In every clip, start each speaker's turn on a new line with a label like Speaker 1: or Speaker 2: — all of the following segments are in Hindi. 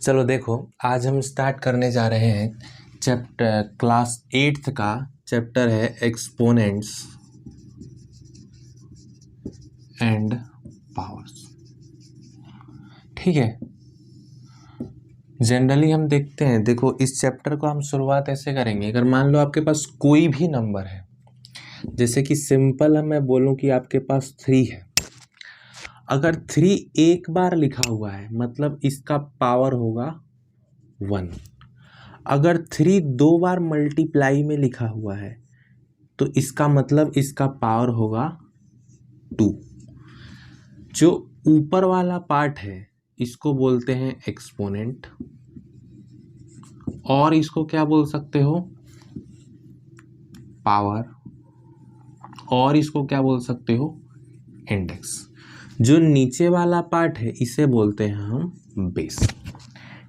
Speaker 1: चलो देखो, आज हम स्टार्ट करने जा रहे हैं चैप्टर क्लास 8th का चैप्टर है एक्सपोनेंट्स एंड पावर्स। ठीक है। जनरली हम देखते हैं, देखो इस चैप्टर को हम शुरुआत ऐसे करेंगे। अगर मान लो आपके पास कोई भी नंबर है, जैसे कि सिंपल मैं बोलूं कि आपके पास 3 है। अगर 3 एक बार लिखा हुआ है मतलब इसका पावर होगा 1। अगर 3 दो बार मल्टीप्लाई में लिखा हुआ है तो इसका मतलब इसका पावर होगा 2। जो ऊपर वाला पार्ट है इसको बोलते हैं एक्सपोनेंट, और इसको क्या बोल सकते हो, पावर, और इसको क्या बोल सकते हो, इंडेक्स। जो नीचे वाला पार्ट है इसे बोलते हैं हम बेस।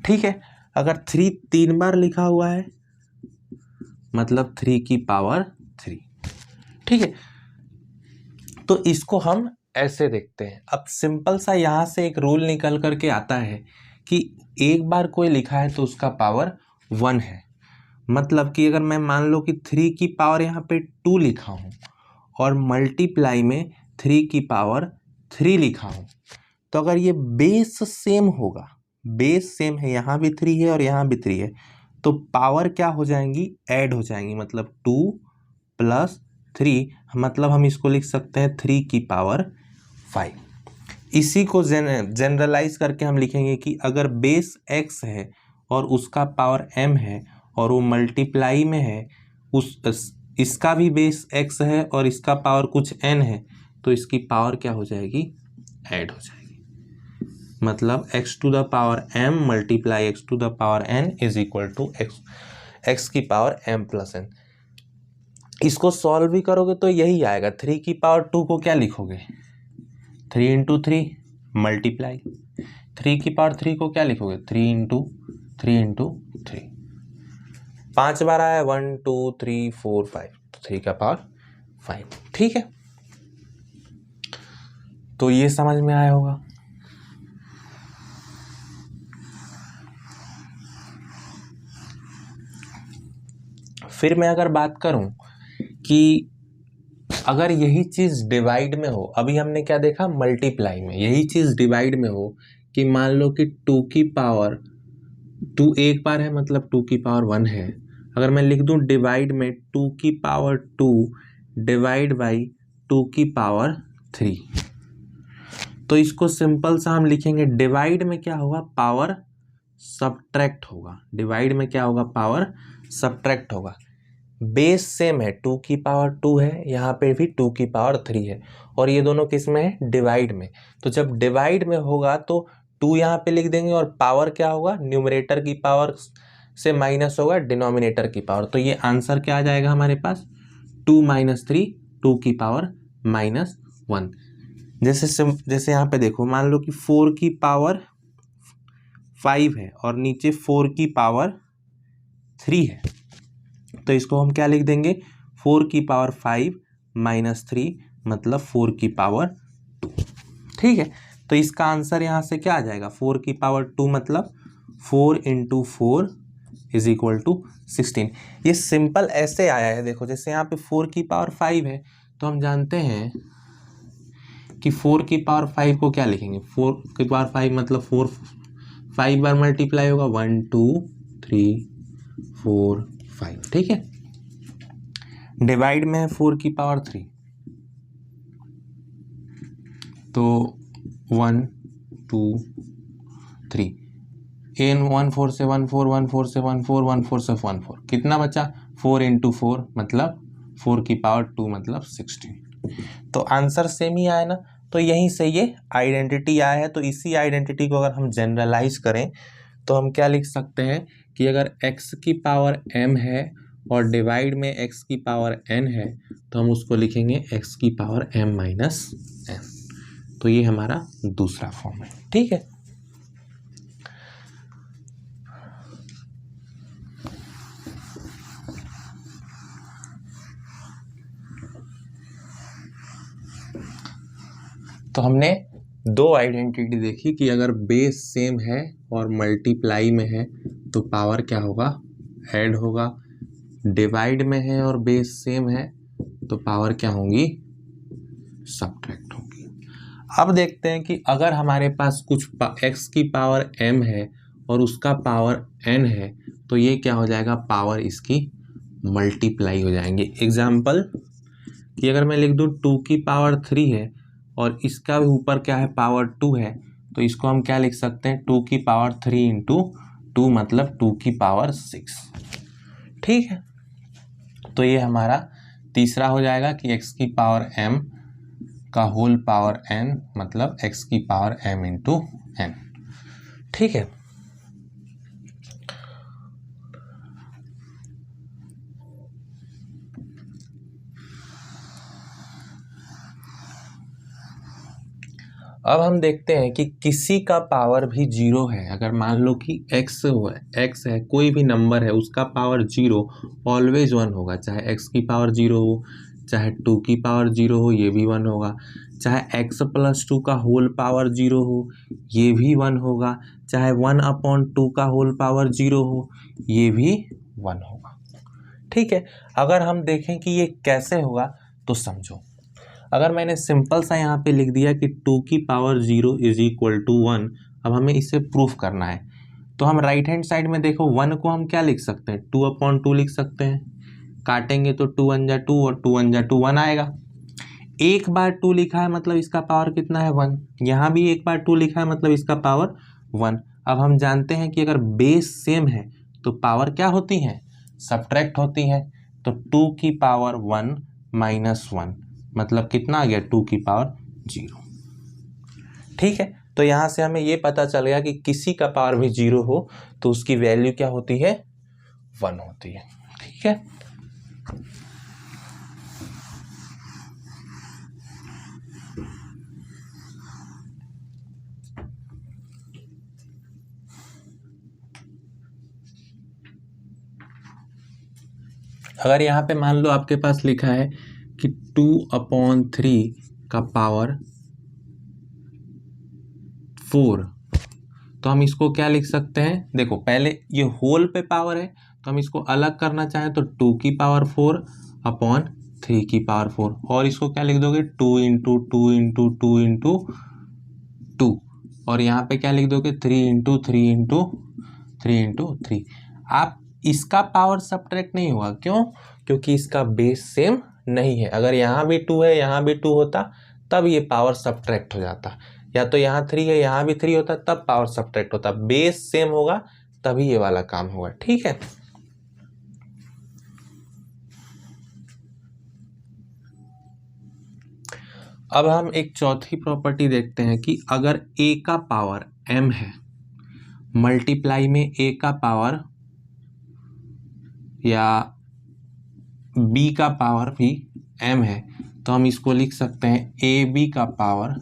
Speaker 1: ठीक है। अगर 3 3 बार लिखा हुआ है मतलब 3 की पावर 3। ठीक है। तो इसको हम ऐसे देखते हैं। अब सिंपल सा यहाँ से एक रूल निकल करके आता है कि एक बार कोई लिखा है तो उसका पावर 1 है। मतलब कि अगर मैं मान लो कि 3 की पावर यहाँ पे 2 लिखा हूँ और मल्टीप्लाई में 3 की पावर 3 लिखा हूँ, तो अगर ये बेस सेम होगा, बेस सेम है, यहाँ भी 3 है और यहाँ भी 3 है, तो पावर क्या हो जाएंगी, ऐड हो जाएंगी। मतलब 2 + 3, मतलब हम इसको लिख सकते हैं 3 की पावर 5। इसी को जनरलाइज करके हम लिखेंगे कि अगर बेस x है और उसका पावर m है और वो मल्टीप्लाई में है, इसका भी बेस x है और इसका पावर कुछ n है, तो इसकी पावर क्या हो जाएगी, ऐड हो जाएगी। मतलब x⁴ m multiply x⁴ n is equal to x की पावर m + n। इसको सॉल्व भी करोगे तो यही आएगा। 3 की पावर 2 को क्या लिखोगे, 3 × 3 मल्टीप्लाई। 3 की पावर 3 को क्या लिखोगे, 3 × 3 × 3। 5 बार आया, 1 2 3 4 5, तो 3 का पावर 5। ठीक है। तो ये समझ में आया होगा। फिर मैं अगर बात करूं कि अगर यही चीज डिवाइड में हो, अभी हमने क्या देखा मल्टीप्लाई में, यही चीज डिवाइड में हो कि मान लो कि 2 की पावर 2 एक बार है मतलब 2 की पावर 1 है। अगर मैं लिख दूं डिवाइड में 2 की पावर 2 डिवाइड बाई 2 की पावर 3, तो इसको सिंपल सा हम लिखेंगे, डिवाइड में क्या होगा, पावर सब्ट्रैक्ट होगा। डिवाइड में क्या होगा, पावर सब्ट्रैक्ट होगा। बेस सेम है, 2 की पावर 2 है, यहाँ पे भी 2 की पावर 3 है, और ये दोनों किस में है, डिवाइड में। तो जब डिवाइड में होगा तो 2 यहाँ पे लिख देंगे और पावर क्या होगा, न्यूमरेटर की पावर से माइनस होगा डिनोमिनेटर की पावर। तो ये आंसर क्या आ जाएगा हमारे पास, 2 - 3 2 की पावर -1। जैसे यहाँ पे देखो, मान लो कि 4 की पावर 5 है और नीचे 4 की पावर 3 है, तो इसको हम क्या लिख देंगे, 4 की पावर 5 - 3 मतलब 4 की पावर 2। ठीक है। तो इसका आंसर यहाँ से क्या आ जाएगा, 4 की पावर 2 मतलब 4 × 4 इज इक्वल टू 16। ये सिंपल ऐसे आया है। देखो जैसे यहाँ पे 4 की पावर 5 है, तो हम जानते हैं कि 4 की पावर 5 को क्या लिखेंगे, 4 की पावर 5 मतलब 4 5 बार मल्टीप्लाई होगा, 1 2 3 4 5। ठीक है। डिवाइड में है 4 की पावर 3, तो 1 2 3, 1 4 से 1 4, 1 4 से 1 4, 1 4 से 1 4, कितना बचा, 4 × 4 मतलब 4 की पावर 2 मतलब 16। तो आंसर सेम ही आया ना। तो यहीं से ये आइडेंटिटी आया है। तो इसी आइडेंटिटी को अगर हम जनरलाइज करें तो हम क्या लिख सकते हैं कि अगर x की पावर m है और डिवाइड में x की पावर n है, तो हम उसको लिखेंगे x की पावर m - n। तो ये हमारा दूसरा फॉर्म है। ठीक है। तो हमने दो आइडेंटिटी देखी कि अगर बेस सेम है और मल्टीप्लाई में है तो पावर क्या होगा, ऐड होगा। डिवाइड में है और बेस सेम है तो पावर क्या होंगी, सब्ट्रैक्ट होगी। अब देखते हैं कि अगर हमारे पास कुछ x की पावर m है और उसका पावर n है तो ये क्या हो जाएगा, पावर इसकी मल्टीप्लाई हो जाएंगे। एग्जाम्पल कि अगर मैं लिख दूँ 2 की पावर 3 है और इसका भी ऊपर क्या है, पावर 2 है, तो इसको हम क्या लिख सकते हैं, 2 की पावर 3 इंटू 2 मतलब 2 की पावर 6। ठीक है, तो ये हमारा तीसरा हो जाएगा कि x की पावर m का होल पावर n मतलब x की पावर m इंटू n। ठीक है, अब हम देखते हैं कि किसी का पावर भी जीरो है। अगर मान लो कि x है कोई भी नंबर है, उसका पावर जीरो ऑलवेज वन होगा। चाहे x की पावर जीरो हो, चाहे 2 की पावर जीरो हो, ये भी वन होगा। चाहे x प्लस 2 का होल पावर जीरो हो, ये भी वन होगा। चाहे 1/2 का होल पावर जीरो हो, ये भी वन होगा। ठीक है, अगर हम देखें कि ये कैसे होगा तो समझो। अगर मैंने सिंपल सा यहाँ पे लिख दिया कि 2 की पावर 0 इज इक्वल टू 1, अब हमें इसे प्रूफ करना है, तो हम राइट हैंड साइड में देखो 1 को हम क्या लिख सकते हैं, 2/2 लिख सकते हैं। काटेंगे तो 2 1 जा 2 और 2 1 जा 2, 1 आएगा। एक बार 2 लिखा है मतलब इसका पावर कितना है, 1। यहाँ भी एक बार 2 लिखा है मतलब इसका पावर 1। अब हम जानते हैं कि अगर बेस सेम है तो पावर क्या होती है, सब्ट्रैक्ट होती है। तो 2 की पावर 1 माइनस 1 मतलब कितना आ गया, 2 की पावर 0। ठीक है, तो यहाँ से हमें ये पता चल गया कि किसी का पावर भी 0 हो तो उसकी वैल्यू क्या होती है, 1 होती है। ठीक है, अगर यहाँ पे मान लो आपके पास लिखा है कि 2/3 का पावर 4, तो हम इसको क्या लिख सकते हैं, देखो पहले ये होल पे पावर है तो हम इसको अलग करना चाहें तो 2 की पावर 4/3 की पावर 4, और इसको क्या लिख दोगे, 2 इंटू 2 इंटू 2 इंटू 2, और यहाँ पे क्या लिख दोगे, 3 इंटू 3 इंटू 3 इंटू 3। आप इसका पावर सब्ट्रैक्ट नहीं होगा, क्यों, क्योंकि इसका बेस सेम नहीं है। अगर यहाँ भी 2 है यहाँ भी 2 होता तब ये पावर सब्ट्रैक्ट हो जाता, या तो यहाँ 3 है यहाँ भी 3 होता तब पावर सब्ट्रैक्ट होता। बेस सेम होगा तभी ये वाला काम होगा। ठीक है, अब हम एक चौथी प्रॉपर्टी देखते हैं कि अगर a का पावर m है मल्टीप्लाई में a का पावर या b का पावर भी m है तो हम इसको लिख सकते हैं ab का पावर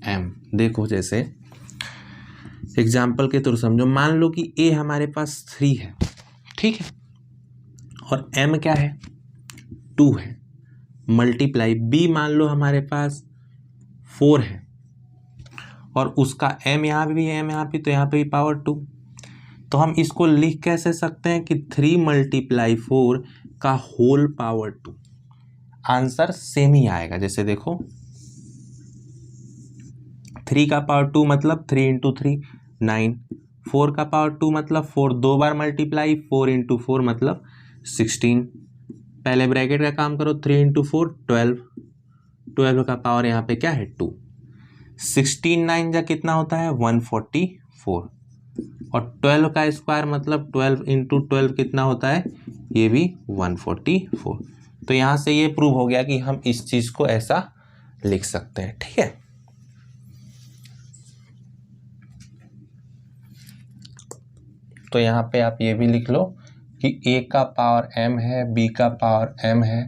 Speaker 1: m। देखो जैसे एग्जाम्पल के तौर समझो, मान लो कि a हमारे पास 3 है, ठीक है, और m क्या है, 2 है, मल्टीप्लाई b मान लो हमारे पास 4 है और उसका m यहाँ भी है, m यहाँ भी, तो यहाँ पे भी पावर 2। तो हम इसको लिख कैसे सकते हैं कि 3 × 4 का होल पावर 2। आंसर सेम ही आएगा। जैसे देखो 3 का पावर 2 मतलब 3 इंटू 3 9, 4 का पावर 2 मतलब 4 दो बार मल्टीप्लाई, 4 इंटू 4 मतलब 16। पहले ब्रैकेट का काम करो, 3 इंटू 4 12, 12 का पावर यहाँ पे क्या है 2, 16 9 जा कितना होता है 144, और 12 का स्क्वायर मतलब 12 इंटू 12 कितना होता है, ये भी 144। तो यहाँ से ये प्रूव हो गया कि हम इस चीज़ को ऐसा लिख सकते हैं। ठीक है, तो यहाँ पे आप ये भी लिख लो कि a का पावर m है, b का पावर m है,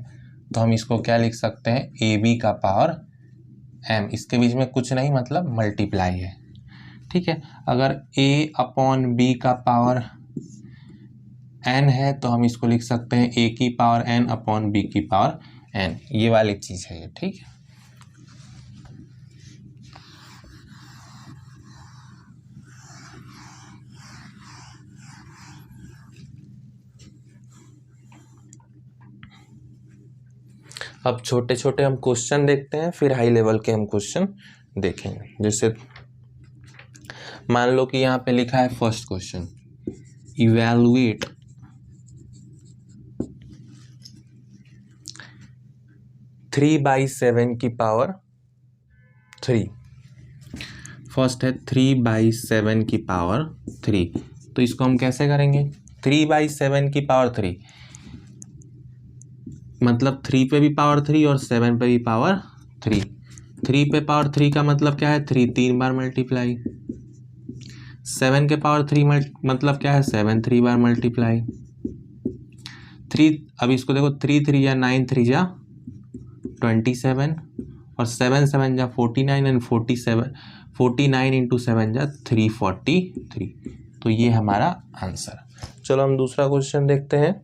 Speaker 1: तो हम इसको क्या लिख सकते हैं, ab का पावर m। इसके बीच में कुछ नहीं मतलब मल्टीप्लाई है। ठीक है, अगर a/b का पावर n है तो हम इसको लिख सकते हैं a की पावर n/b की पावर n, ये वाली चीज़ है ये। ठीक है, अब छोटे छोटे हम क्वेश्चन देखते हैं, फिर हाई लेवल के हम क्वेश्चन देखेंगे। जैसे मान लो कि यहाँ पे लिखा है फर्स्ट क्वेश्चन, इवैल्यूएट 3/7 की पावर 3। फर्स्ट है 3/7 की पावर 3, तो इसको हम कैसे करेंगे? 3/7 की पावर 3 मतलब 3 पे भी पावर 3 और 7 पे भी पावर 3। 3 पे पावर 3 का मतलब क्या है? 3 3 बार मल्टीप्लाई। 7 के पावर 3 मतलब क्या है? 7 3 बार मल्टीप्लाई। 3, अब इसको देखो, 3 3 या 9 3 या 27 और 7 7 जा 49 एंड 49 इंटू 7 जा 343। तो ये हमारा आंसर। चलो हम दूसरा क्वेश्चन देखते हैं,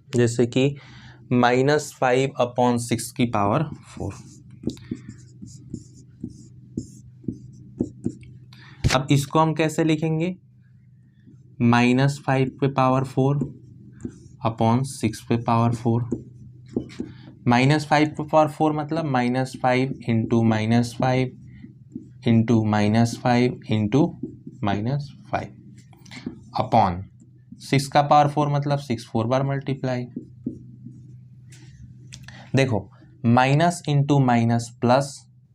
Speaker 1: जैसे कि -5/6 की पावर 4। अब इसको हम कैसे लिखेंगे? -5 पे पावर 4 अपॉन 6 पे पावर 4। -5 पे पावर 4 मतलब -5 इंटू -5 इंटू -5 इंटू -5 अपॉन 6 का पावर 4 मतलब 6 4 बार मल्टीप्लाई। देखो, minus into minus plus,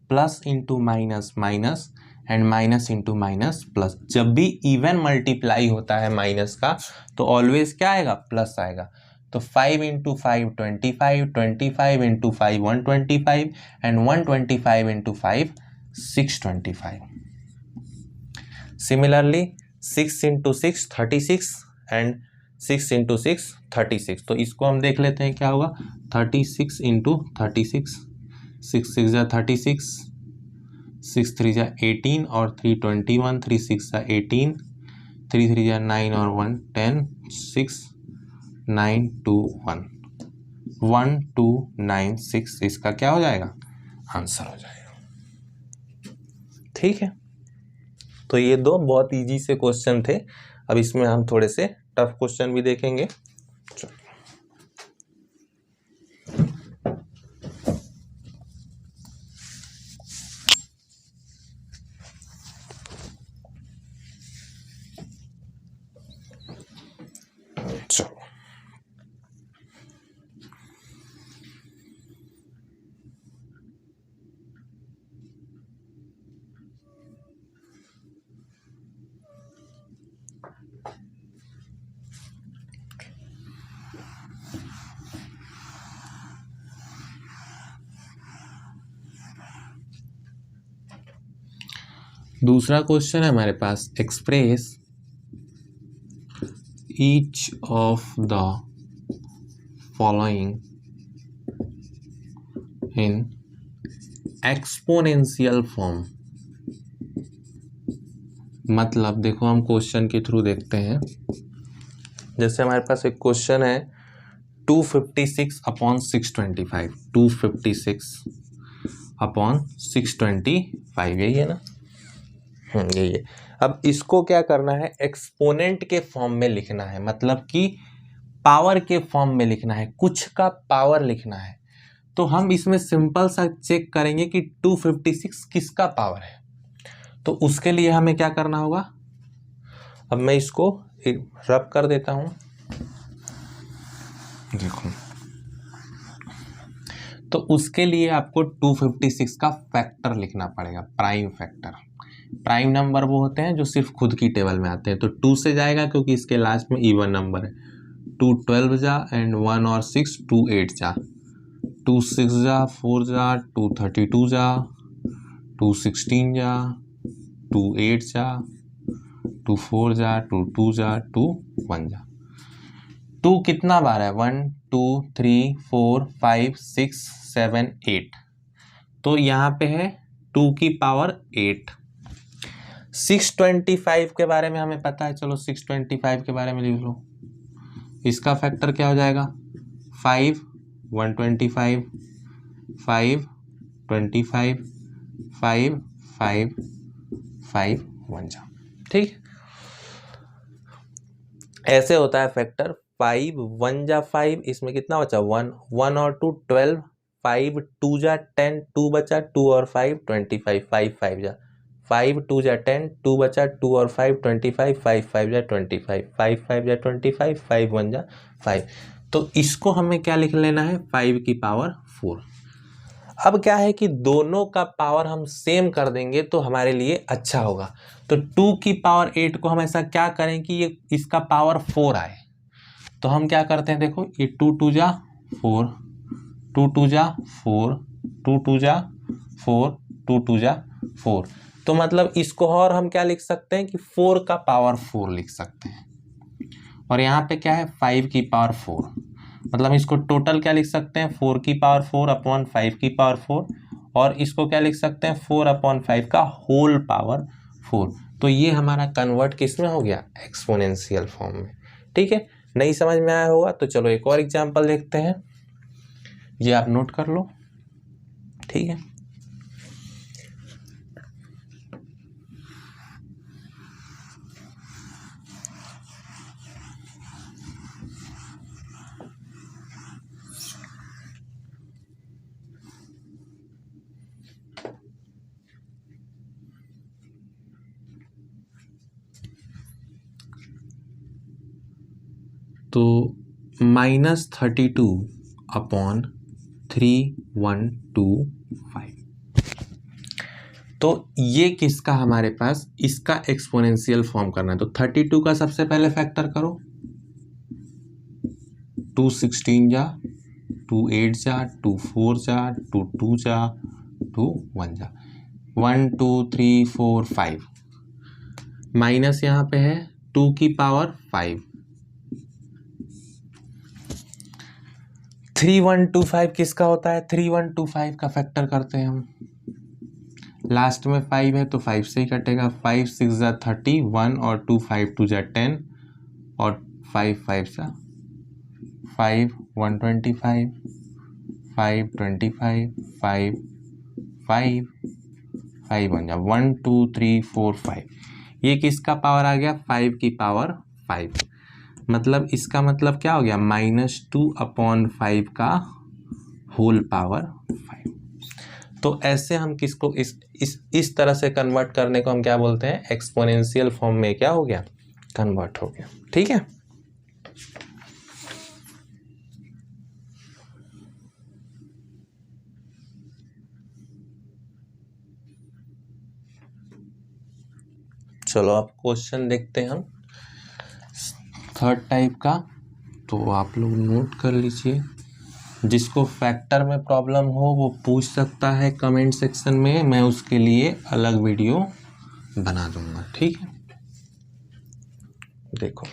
Speaker 1: plus into minus minus and minus into minus plus. जब भी इवन मल्टीप्लाई होता है माइनस का तो ऑलवेज क्या आएगा? प्लस आएगा। तो 5 into 5 25, 25 into 5 125 and 125 into 5 625। Similarly 6 into 6 36 and 6 into 6 36। तो इसको हम देख लेते हैं क्या होगा। 36 इंटू 36, 6 6 जा 36, 6 3 जा 18 और 3 21, 3 6 जा 18, 3 3 जा 9 और 1 10, 6 9 2 1 1 2 9 6। इसका क्या हो जाएगा? आंसर हो जाएगा। ठीक है, तो ये दो बहुत इजी से क्वेश्चन थे। अब इसमें हम थोड़े से टफ क्वेश्चन भी देखेंगे। दूसरा क्वेश्चन है हमारे पास, express each of the following in exponential form. मतलब देखो, हम क्वेश्चन के थ्रू देखते हैं। जैसे हमारे पास एक क्वेश्चन है 256 अपॉन 625, 256 अपॉन 625, यही है ना? यही है। अब इसको क्या करना है? एक्सपोनेंट के फॉर्म में लिखना है, मतलब कि पावर के फॉर्म में लिखना है, कुछ का पावर लिखना है। तो हम इसमें सिंपल सा चेक करेंगे कि 256 किसका पावर है। तो उसके लिए हमें क्या करना होगा? अब मैं इसको रब कर देता हूं। देखो, तो उसके लिए आपको 256 का फैक्टर लिखना पड़ेगा, प्राइम फैक्टर। प्राइम नंबर वो होते हैं जो सिर्फ खुद की टेबल में आते हैं। तो 2 से जाएगा क्योंकि इसके लास्ट में इवन नंबर है। 2 12 जा एंड 1 और 6 2 8 जा, 2 6 जा 4 जा, 2 32 जा, 2 16 जा, 2 8 जा, 2 4 जा, 2 2 जा, 2 1 जा। 2 कितना बार है? 1 2 3 4 5 6 7 8। तो यहाँ पे है 2 की पावर 8। 625 के बारे में हमें पता है, चलो 625 के बारे में लिख लो। इसका फैक्टर क्या हो जाएगा? 5 125, 5 25, 5 5 5 1 जा। ठीक, ऐसे होता है फैक्टर 5, 1 जा 5, इसमें कितना बचा 1, 1 और 2 12, 5 2 जा 10, 2 बचा, 2 और 5 25, 5 5 जा 5, 2 जा 10, 2 बचा, 2 और 5 25, 5 5 जा 25, 5 5 जा 25, 5 1 जा 5। तो इसको हमें क्या लिख लेना है 5 की पावर 4। अब क्या है कि दोनों का पावर हम सेम कर देंगे तो हमारे लिए अच्छा होगा। तो 2 की पावर 8 को हम ऐसा क्या करें कि ये इसका पावर 4 आए। तो हम क्या करते हैं, देखो ये 2 2 जा 4, 2 2 जा 4, 2 2 जा 4, 2 2 जा 4। तो मतलब इसको और हम क्या लिख सकते हैं कि 4 का पावर 4 लिख सकते हैं। और यहाँ पे क्या है 5 की पावर 4, मतलब इसको टोटल क्या लिख सकते हैं 4 की पावर 4 अपॉन 5 की पावर 4, और इसको क्या लिख सकते हैं 4 अपॉन 5 का होल पावर 4। तो ये हमारा कन्वर्ट किस में हो गया, एक्सपोनेंशियल फॉर्म में। ठीक है, नहीं समझ में आया होगा तो चलो एक और एग्जांपल देखते हैं, ये आप नोट कर लो। ठीक है, तो -32 अपॉन 3125। तो ये किसका हमारे पास, इसका एक्सपोनेंशियल फॉर्म करना है। तो 32 का सबसे पहले फैक्टर करो, 2 16 जा, 2 8 जा, 2 4 जा, 2 2 जा, 2 1 जा, 1 2 3 4 5, माइनस यहाँ पे है 2 की पावर 5, 3125 किसका होता है, 3125 का फैक्टर करते हैं हम, लास्ट में 5 है तो 5 से ही कटेगा, 5 6 जा 30, 1 और 2 5 2 जा 10, और 5 5 जा 5 125, 5 25, 5 5 5 1 जा 1 2 3 4 5। ये किसका पावर आ गया, 5 की पावर 5। मतलब इसका मतलब क्या हो गया, -2 अपॉन 5 का होल पावर 5। तो ऐसे हम किसको इस तरह से कन्वर्ट करने को हम क्या बोलते हैं, एक्सपोनेंशियल फॉर्म में क्या हो गया, कन्वर्ट हो गया। ठीक है, चलो अब क्वेश्चन देखते हैं हम थर्ड टाइप का। तो आप लोग नोट कर लीजिए, जिसको फैक्टर में प्रॉब्लम हो वो पूछ सकता है कमेंट सेक्शन में, मैं उसके लिए अलग वीडियो बना दूंगा। ठीक है, देखो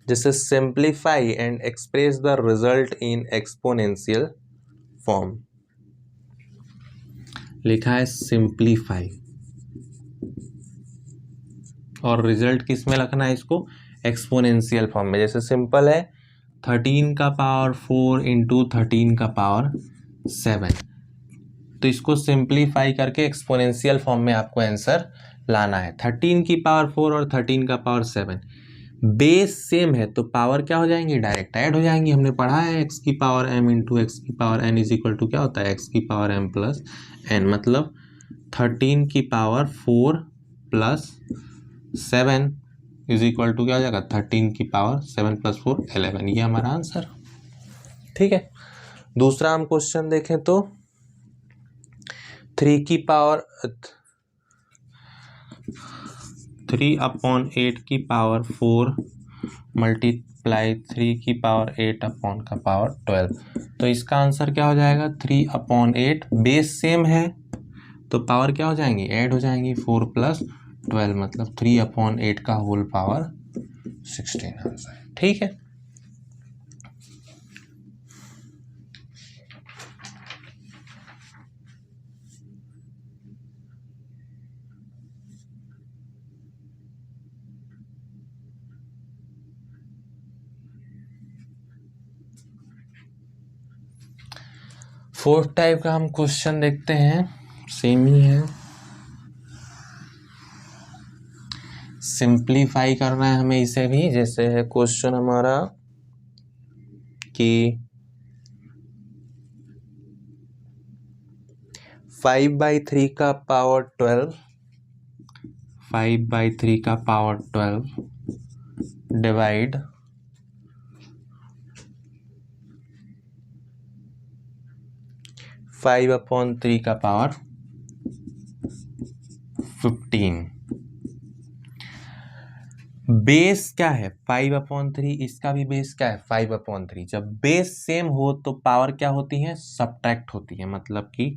Speaker 1: जैसे simplify and express the result in exponential form, लिखा है सिंप्लीफाई, और रिजल्ट किस में रखना है इसको, एक्सपोनेंशियल फॉर्म में। जैसे सिंपल है 13 का पावर 4 इंटू 13 का पावर 7, तो इसको सिंप्लीफाई करके एक्सपोनेंशियल फॉर्म में आपको आंसर लाना है। 13 की पावर 4 और 13 का पावर 7 बेस सेम है तो पावर क्या हो जाएंगी, डायरेक्ट ऐड हो जाएंगी। हमने पढ़ा है x की पावर m इंटू एक्स की power n is equal to क्या होता है, x की पावर m प्लस n। मतलब 13 की power 4 plus 7 is equal to क्या हो जाएगा, 13 की पावर 7 प्लस 4 11। ये हमारा आंसर। ठीक है, दूसरा हम क्वेश्चन देखें तो 3 की पावर 3 अपॉन 8 की पावर 4 मल्टीप्लाई 3 की पावर 8 अपॉन का पावर 12। तो इसका आंसर क्या हो जाएगा, 3 अपॉन 8, बेस सेम है तो पावर क्या हो जाएंगी, ऐड हो जाएंगी, 4 प्लस 12, मतलब 3 अपॉन 8 का होल पावर 16 आंसर। ठीक है, फोर्थ टाइप का हम क्वेश्चन देखते हैं, सेम ही है, सिंप्लीफाई करना है हमें इसे भी। जैसे है क्वेश्चन हमारा कि 5/3 का पावर 12, 5/3 का पावर 12 डिवाइड 5/3 का पावर 15। बेस क्या है 5/3, इसका भी बेस क्या है 5/3। जब बेस सेम हो तो पावर क्या होती है, सब्ट्रैक्ट होती है। मतलब कि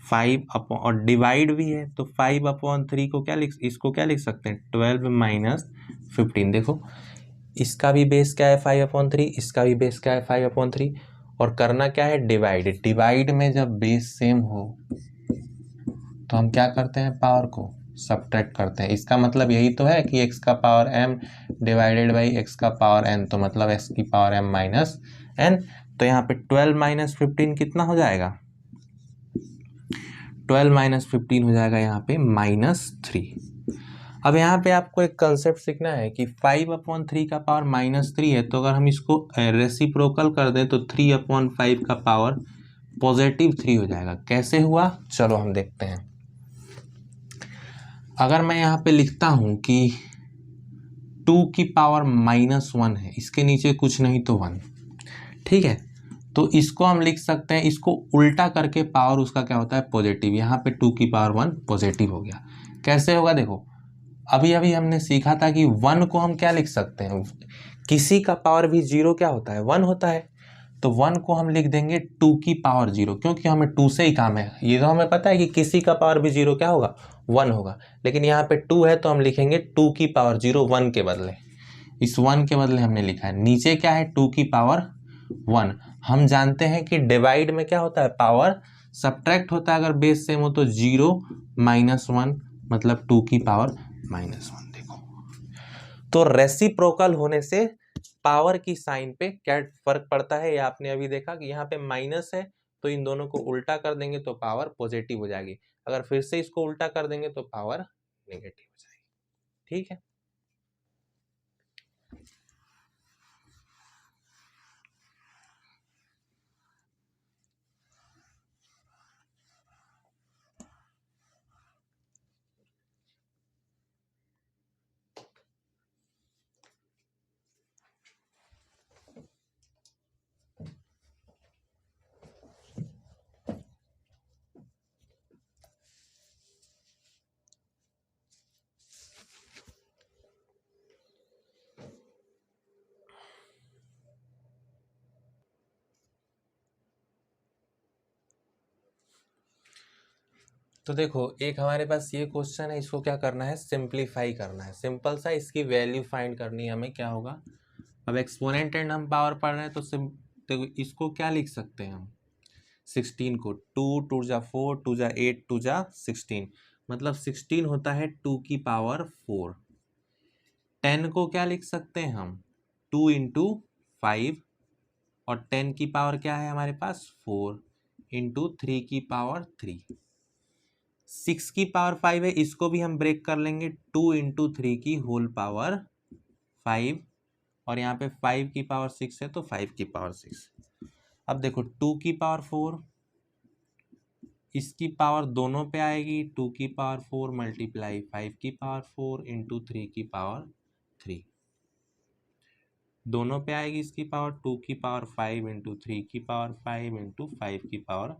Speaker 1: 5 और डिवाइड भी है तो 5/3 को इसको क्या लिख सकते हैं 12 माइनस 15। देखो इसका भी बेस क्या है 5/3, इसका भी बेस क्या है 5/3, और करना क्या है डिवाइड। डिवाइड में जब बेस सेम हो तो हम क्या करते हैं पावर को सब्ट्रैक्ट करते हैं। इसका मतलब यही तो है कि x का power m divided by x का पावर n, तो मतलब x की पावर m माइनस n। तो यहाँ पे 12 माइनस 15 कितना हो जाएगा, 12 माइनस 15 हो जाएगा यहाँ पे -3। अब यहाँ पे आपको एक कंसेप्ट सीखना है कि 5/3 का पावर -3 है, तो अगर हम इसको रेसिप्रोकल कर दें तो 3/5 का पावर +3 हो जाएगा। कैसे हुआ चलो हम देखते हैं। अगर मैं यहाँ पे लिखता हूँ कि 2 की पावर -1 है, इसके नीचे कुछ नहीं तो 1, ठीक है, तो इसको हम लिख सकते हैं, इसको उल्टा करके पावर उसका क्या होता है पॉजिटिव। यहाँ पे 2 की पावर 1 पॉजिटिव हो गया। कैसे होगा देखो, अभी अभी हमने सीखा था कि 1 को हम क्या लिख सकते हैं, किसी का पावर भी 0 क्या होता है 1 होता है, तो 1 को हम लिख देंगे 2 की पावर 0, क्योंकि हमें 2 से ही काम है। ये तो हमें पता है कि किसी का पावर भी 0 क्या होगा 1 होगा, लेकिन यहाँ पे 2 है तो हम लिखेंगे 2 की पावर 0 1 के बदले। इस 1 के बदले हमने लिखा है। नीचे क्या है 2 की पावर 1। हम जानते हैं कि डिवाइड में क्या होता है पावर सब्ट्रैक्ट होता है। अगर बेस सेम हो तो 0 माइनस 1 मतलब 2 की पावर -1। देखो तो रेसिप्रोकल होने से पावर की साइन पे क्या फर्क पड़ता है, ये आपने अभी देखा कि यहाँ पे माइनस है तो इन दोनों को उल्टा कर देंगे तो पावर पॉजिटिव हो जाएगी। अगर फिर से इसको उल्टा कर देंगे तो पावर नेगेटिव हो जाएगी। ठीक है, तो देखो एक हमारे पास ये क्वेश्चन है, इसको क्या करना है सिंप्लीफाई करना है। सिंपल सा इसकी वैल्यू फाइंड करनी है हमें। क्या होगा, अब एक्सपोनेंट एंड हम पावर पढ़ रहे हैं तो देखो इसको क्या लिख सकते हैं हम 16 को 2 2 जा 4 2 जा 8 2 जा 16, मतलब 16 होता है 2 की पावर 4। 10 को क्या लिख सकते हैं हम 2 इंटू 5, और 10 की पावर क्या है हमारे पास 4 इंटू 3 की पावर 3। 6 की पावर 5 है, इसको भी हम ब्रेक कर लेंगे 2 इंटू 3 की होल पावर 5, और यहाँ पे 5 की पावर 6 है तो 5 की पावर 6। अब देखो 2 की पावर 4, इसकी पावर दोनों पे आएगी 2 की पावर 4 मल्टीप्लाई 5 की पावर 4 इंटू 3 की पावर 3, दोनों पे आएगी इसकी पावर 2 की पावर 5 इंटू 3 की पावर 5 इंटू 5 की पावर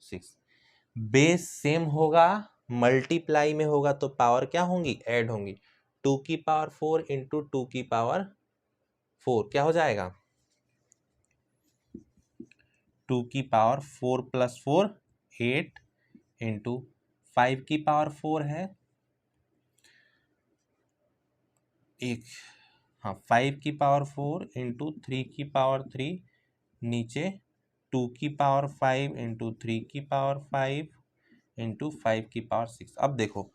Speaker 1: 6। बेस सेम होगा, मल्टीप्लाई में होगा तो पावर क्या होंगी ऐड होंगी। 2 की पावर 4 इंटू 2 की पावर 4 क्या हो जाएगा 2 की पावर 4 प्लस 4 8 इंटू 5 की पावर 4 है एक, हाँ 5 की पावर 4 इंटू 3 की पावर 3, नीचे 2 की पावर 5 इंटू 3 की पावर 5 इंटू 5 की पावर 6। अब देखो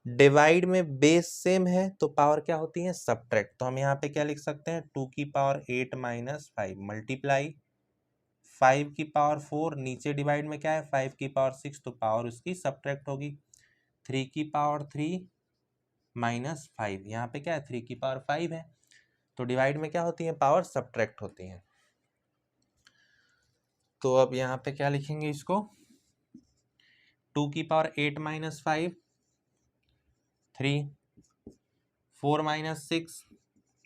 Speaker 1: डिवाइड में बेस सेम है तो पावर क्या होती है सब्ट्रैक्ट, तो हम यहाँ पे क्या लिख सकते हैं 2 की पावर 8 माइनस 5 मल्टीप्लाई 5 की पावर 4, नीचे डिवाइड में क्या है 5 की पावर 6 तो पावर उसकी सब्ट्रैक्ट होगी। 3 की पावर 3 माइनस 5, यहाँ पे क्या है 3 की पावर 5 है, तो डिवाइड में क्या होती है पावर सब्ट्रैक्ट होती है। तो अब यहाँ पे क्या लिखेंगे इसको, 2 की power 8 minus 5, 3, 4 minus 6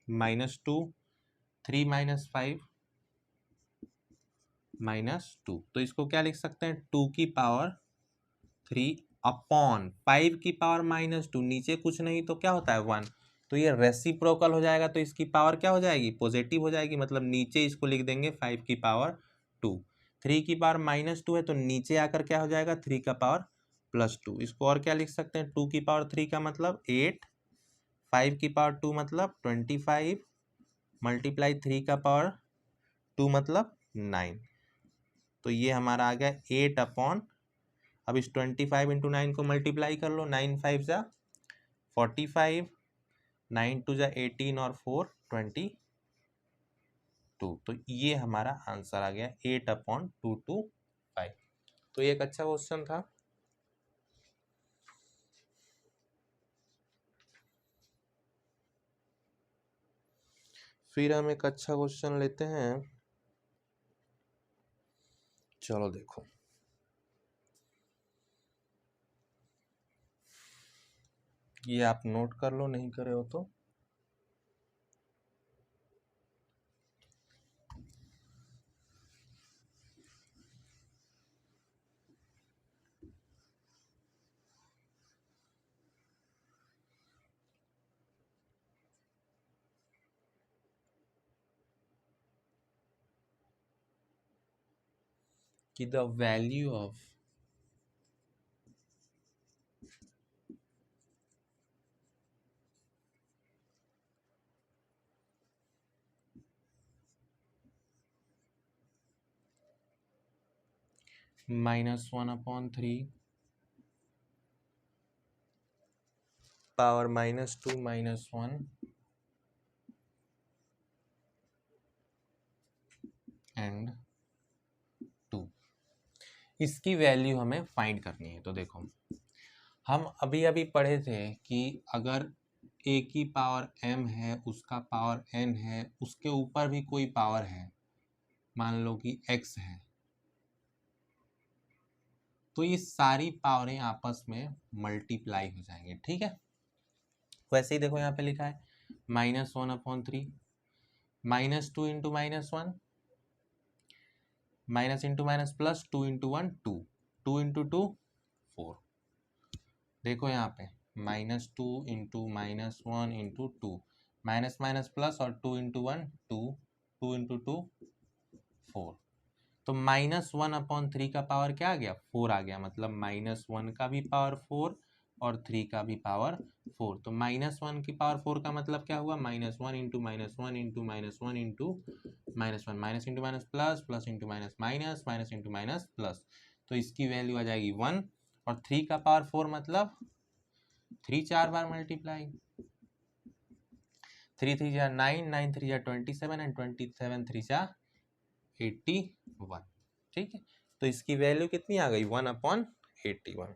Speaker 1: minus 2, 3 minus 5 minus 2। तो इसको क्या लिख सकते हैं, 2 की पावर 3 अपॉन 5 की पावर माइनस 2, नीचे कुछ नहीं तो क्या होता है 1, तो ये रेसिप्रोकल हो जाएगा, तो इसकी पावर क्या हो जाएगी, पॉजिटिव हो जाएगी, मतलब नीचे इसको लिख देंगे 5 की पावर 2। 3 की पावर माइनस 2 है तो नीचे आकर क्या हो जाएगा 3 का पावर प्लस 2। इसको और क्या लिख सकते हैं, 2 की पावर 3 का मतलब 8, 5 की पावर 2 मतलब 25, मल्टीप्लाई 3 का पावर 2 मतलब 9। तो ये हमारा आ गया 8 अपॉन, अब इस 25 इंटू 9 को मल्टीप्लाई कर लो, 9 5 जा 45, 9 2 जा 18 और 4 22। तो ये हमारा आंसर आ गया 8 अपॉन 225। तो ये एक अच्छा क्वेश्चन था। फिर हम एक अच्छा क्वेश्चन लेते हैं, चलो देखो, ये आप नोट कर लो नहीं करे हो तो। कि the value of -1/3 power -2 -1 and 2, इसकी वैल्यू हमें फाइंड करनी है। तो देखो, हम अभी अभी पढ़े थे कि अगर a की पावर m है, उसका पावर n है, उसके ऊपर भी कोई पावर है, मान लो कि x है, तो ये सारी पावरें आपस में मल्टीप्लाई हो जाएंगे। ठीक है, वैसे ही देखो यहाँ पे लिखा है -1/3, -2 into -1, minus into minus plus, 2 into 1 2, 2 into 2 4। देखो यहाँ पे -2 into -1 into 2, minus minus plus और 2 इंटू 1 2, 2 इंटू 2 4। तो -1/3 का पावर क्या आ गया 4 आ गया, मतलब -1 का भी पावर 4 और 3 का भी पावर 4। तो -1 की पावर 4 का मतलब क्या हुआ, -1 into -1 into -1 into -1, minus into minus plus, plus into minus minus, minus into minus plus. तो इसकी वैल्यू आ जाएगी 1, और 3 का पावर 4 मतलब 3 4 बार मल्टीप्लाई, 3 3 जा 9, 9 3 जा 27 एंड 27 3 जा 81। ठीक है, तो इसकी वैल्यू कितनी आ गई 1/81।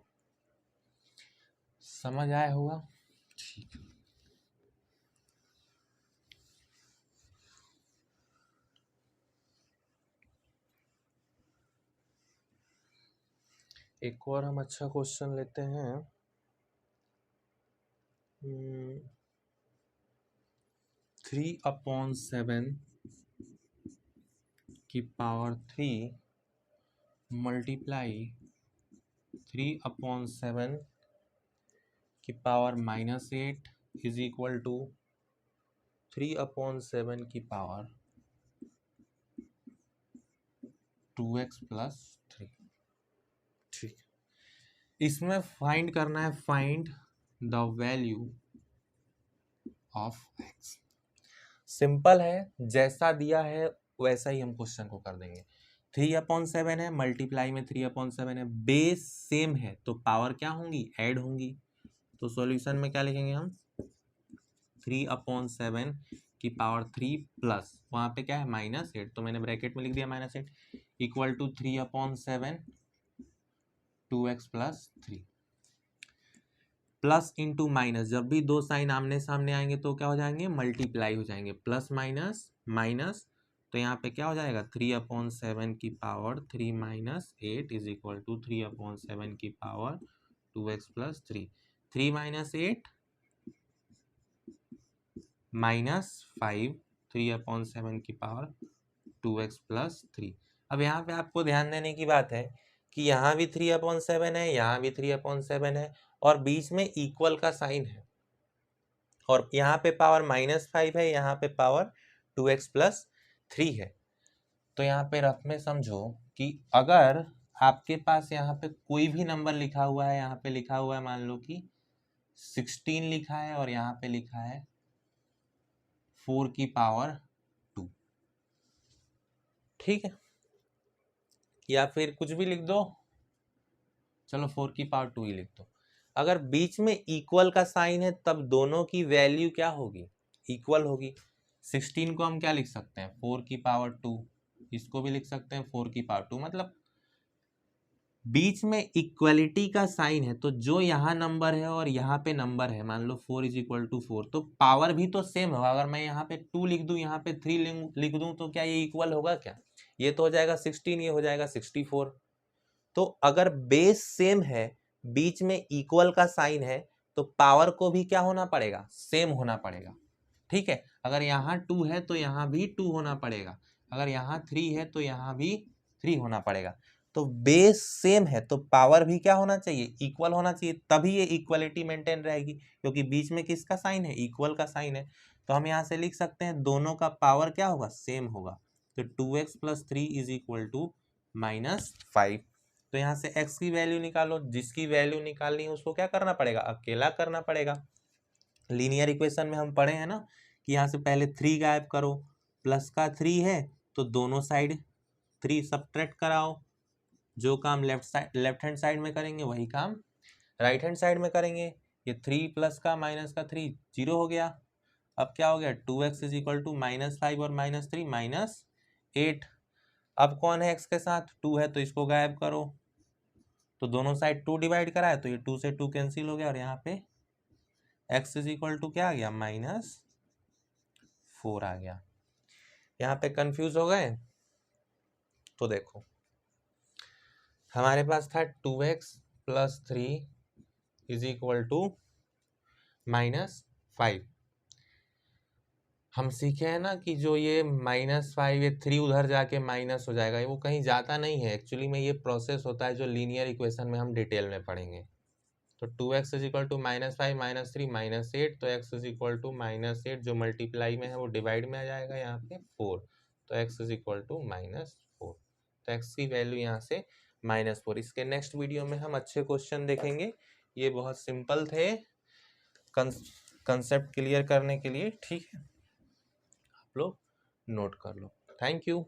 Speaker 1: समझ आया होगा, ठीक है। एक और हम अच्छा क्वेश्चन लेते हैं, 3/7 की पावर 3 मल्टीप्लाई 3/7 की पावर -8 इज इक्वल टू 3/7 की पावर 2x प्लस 3। ठीक, इसमें फाइंड करना है, find the value of x। Simple है, जैसा दिया है वैसा ही हम क्वेश्चन को कर देंगे। 3/7 है, मल्टीप्लाई में 3/7 है, बेस सेम है तो पावर क्या होंगी, ऐड होंगी। तो सॉल्यूशन में क्या लिखेंगे हम, 3/7 की पावर 3 प्लस, वहां पे क्या है -8, तो मैंने ब्रैकेट में लिख दिया -8 equal to 3/7 2x plus 3, plus into minus, जब भी दो साइन आमने सामने आएंगे तो क्या हो जाएंगे, मल्टीप्लाई हो जाएंगे, प्लस माइनस माइनस तो यहाँ पे क्या हो जाएगा 3/7 की power 3 minus 8 is equal to 3/7 की power 2x plus 3। 3 minus 8 minus 5, 3/7 की पावर 2x प्लस 3। अब यहाँ पे आपको ध्यान देने की बात है कि यहाँ भी 3/7 है, यहाँ भी 3/7 है, और बीच में इक्वल का साइन है, और यहाँ पे पावर -5 है, यहाँ पे पावर 2x प्लस 3 है। तो यहाँ पे रफ में समझो कि अगर आपके पास यहाँ पे कोई भी नंबर लिखा हुआ है, यहाँ पे लिखा हुआ है मान लो कि 16 लिखा है, और यहाँ पे लिखा है 4 की पावर 2, ठीक है, या फिर कुछ भी लिख दो, चलो 4 की पावर 2 ही लिख दो। अगर बीच में इक्वल का साइन है तब दोनों की वैल्यू क्या होगी, इक्वल होगी। 16 को हम क्या लिख सकते हैं 4 की पावर 2, इसको भी लिख सकते हैं 4 की पावर 2, मतलब बीच में इक्वलिटी का साइन है, तो जो यहाँ नंबर है और यहाँ पे नंबर है, मान लो 4 इज इक्वल टू 4, तो पावर भी तो सेम होगा। अगर मैं यहाँ पे 2 लिख दूं, यहाँ पे 3 लिख दूं, तो क्या ये इक्वल होगा क्या, ये तो हो जाएगा 16, ये हो जाएगा 64। तो अगर बेस सेम है, बीच में इक्वल का साइन है, तो पावर को भी क्या होना पड़ेगा, सेम होना पड़ेगा, ठीक है। अगर यहाँ 2 है तो यहाँ भी 2 होना पड़ेगा, अगर यहाँ 3 है तो यहाँ भी 3 होना पड़ेगा। तो बेस सेम है तो पावर भी क्या होना चाहिए, इक्वल होना चाहिए, तभी ये इक्वलिटी मेंटेन रहेगी, क्योंकि बीच में किसका साइन है, इक्वल का साइन है। तो हम यहाँ से लिख सकते हैं दोनों का पावर क्या होगा, सेम होगा। तो 2x plus 3 is equal to -5। तो यहाँ से x की वैल्यू निकालो, जिसकी वैल्यू निकालनी है उसको क्या करना पड़ेगा, अकेला करना पड़ेगा। लीनियर इक्वेशन में हम पढ़े हैं ना कि यहाँ से पहले 3 गायब करो, प्लस का 3 है तो दोनों साइड 3 सब्ट्रैक्ट कराओ, जो काम लेफ्ट हैंड साइड में करेंगे वही काम राइट हैंड साइड में करेंगे। ये 3 प्लस का माइनस का 3 0 हो गया। अब क्या हो गया 2x इज इक्वल टू -5 और -3 -8। अब कौन है x के साथ, 2 है तो इसको गायब करो, तो दोनों साइड 2 डिवाइड कराए तो ये 2 से 2 कैंसिल हो गया, और यहाँ पे x इज इक्वल टू क्या आ गया -4 आ गया। यहाँ पे कंफ्यूज हो गए, तो देखो हमारे पास था 2x plus 3 is equal to -5। हम सीखे हैं ना कि जो ये -5, ये 3 उधर जाके माइनस हो जाएगा, वो कहीं जाता नहीं है, एक्चुअली में ये प्रोसेस होता है जो लीनियर इक्वेशन में हम डिटेल में पढ़ेंगे। तो 2x इज इक्वल टू -5 -3 -8, तो x इज इक्वल टू -8, जो मल्टीप्लाई में है वो डिवाइड में आ जाएगा, यहाँ पे 4, तो x इज इक्वल टू -4। तो x की वैल्यू यहाँ से -4। इसके नेक्स्ट वीडियो में हम अच्छे क्वेश्चन देखेंगे, ये बहुत सिंपल थे कंसेप्ट क्लियर करने के लिए, ठीक है, आप लोग नोट कर लो। Thank you.